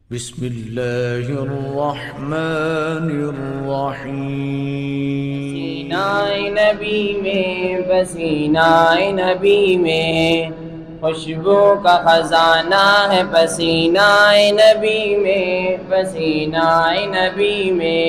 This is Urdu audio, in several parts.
بسم اللہ الرحمن الرحیم۔ پسینہ نبی میں، پسینہ نبی میں خوشبو کا خزانہ ہے، پسینہ نبی میں، پسینہ نبی میں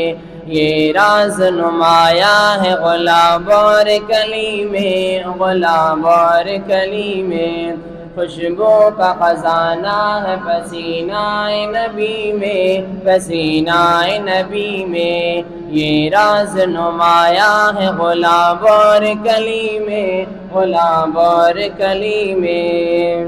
یہ راز نمایاں ہے، غلاب اور کلی میں، غلاب اور کلی میں خوشبو کا خزانہ ہے، پسینہ نبی میں، پسینہ نبی میں یہ راز نمایاں ہے، غلاب اور کلی میں، غلاب اور کلی میں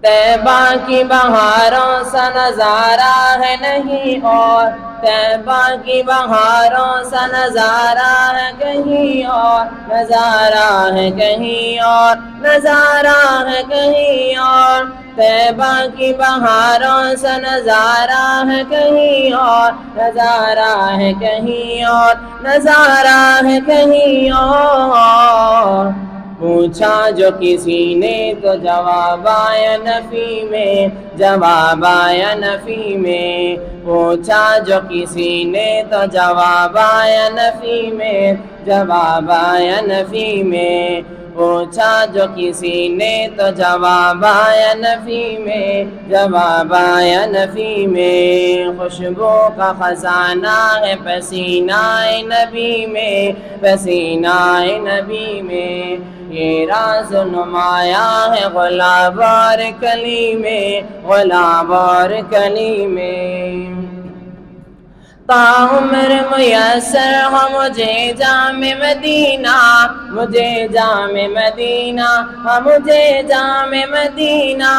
طیبہ کی بہاروں سا نظارہ ہے نہیں اور، طیبہ کی بہاروں سا نظارہ ہے کہیں اور، نظارہ ہے کہیں اور، نظارہ ہے کہیں اور، طیبہ کی بہاروں سا نظارہ ہے کہیں اور، نظارہ ہے کہیں اور، نظارہ ہے کہیں اور پوچھا جو کسی نے تو جواب آیا نفی میں، جواب آیا نفی میں پوچھا جو کسی نے تو جواب آیا نفی میں، جواب آیا نفی میں پوچھا جو کسی نے تو جواب آیا نفی میں، جواب آیا نفی میں خوشبو کا خزانہ ہے، پسینہ نبی میں، پسینہ نبی میں یہ راز نمایاں ہے، غلاب اور کلی میں، غلاب اور کلی میں تاعمر میسر ہو مجھے جام مدینہ، مجھے جام مدینہ ہو مجھے جام مدینہ،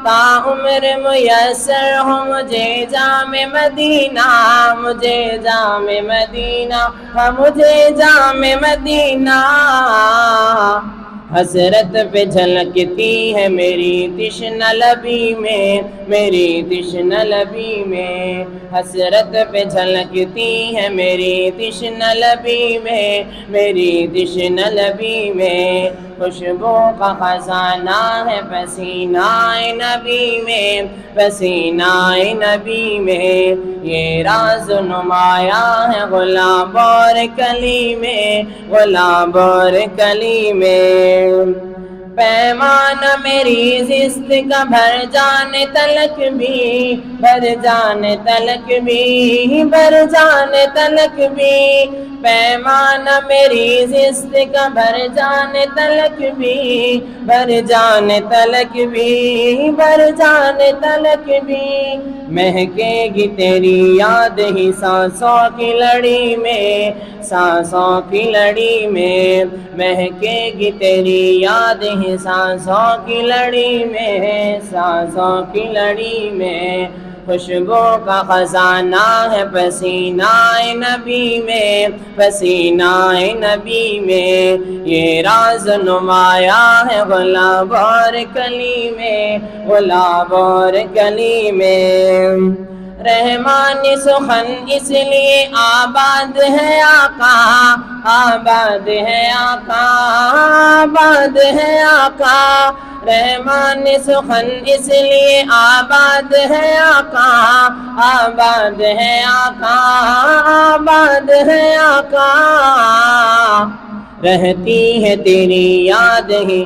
تاعمر میسر ہو مجھے جام مدینہ، مجھے جام مدینہ ہو مجھے جام مدینہ حسرت پہ جھلکتی ہے میری تشنہ لبی میں، میری تشنہ لبی میں حسرت پہ جھلکتی ہے میری تشنہ لبی میں، میری تشنہ لبی میں خوشبو کا خزانہ ہے، پسینہ نبی میں، پسینہ نبی میں یہ راز نمایاں ہے، غلاب اور کلی میں، غلاب اور کلی میں پیمان میری زست کا بھر جانے تلک بھی، بھر جانے تلک بھی، بھر جانے تلک بھی پیمان میری زست کا بھر جانے تلک بھی، بھر جانے تلک بھی، بھر جانے تلک بھی مہکے گی تیری یاد ہی سانسوں کی لڑی میں، سانسوں کی لڑی میں مہکے گی تیری یاد ہی سانسوں کی لڑی میں، سانسوں کی لڑی میں خوشبو کا خزانہ ہے، پسینہ نبی میں، پسینہ نبی میں یہ راز نمایاں ہے، غلاب اور کلی میں، غلاب اور کلی میں رحمانی سخن اس لیے آباد ہے آقا، آباد ہے آقا، آباد ہے آقا رحمانی سخن اس لیے آباد ہے آقا، آباد ہے آقا، آباد ہے آقا رہتی ہے تیری یاد ہی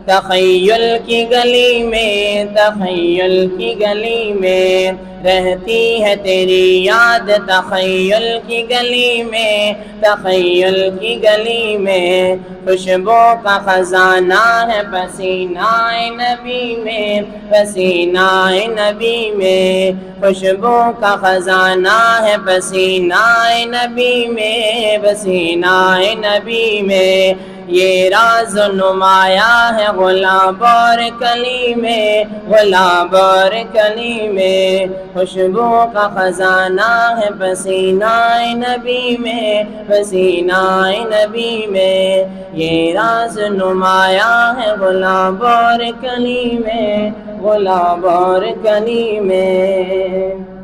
تخیل کی گلی میں، تخیل کی گلی میں رہتی ہے تیری یاد تخیل کی گلی میں، تخیل کی گلی میں خوشبو کا خزانہ ہے، پسینہ نبی میں، پسینہ نبی میں خوشبو کا خزانہ ہے، پسینہ نبی میں، پسینہ نبی میں یہ راز نمایاں ہے، غلاب اور کلی میں، غلاب اور کلی میں خوشبو کا خزانہ ہے، پسینہ نبی میں، پسینہ نبی میں یہ راز نمایاں ہے، غلاب اور کلی میں، غلاب اور کلی میں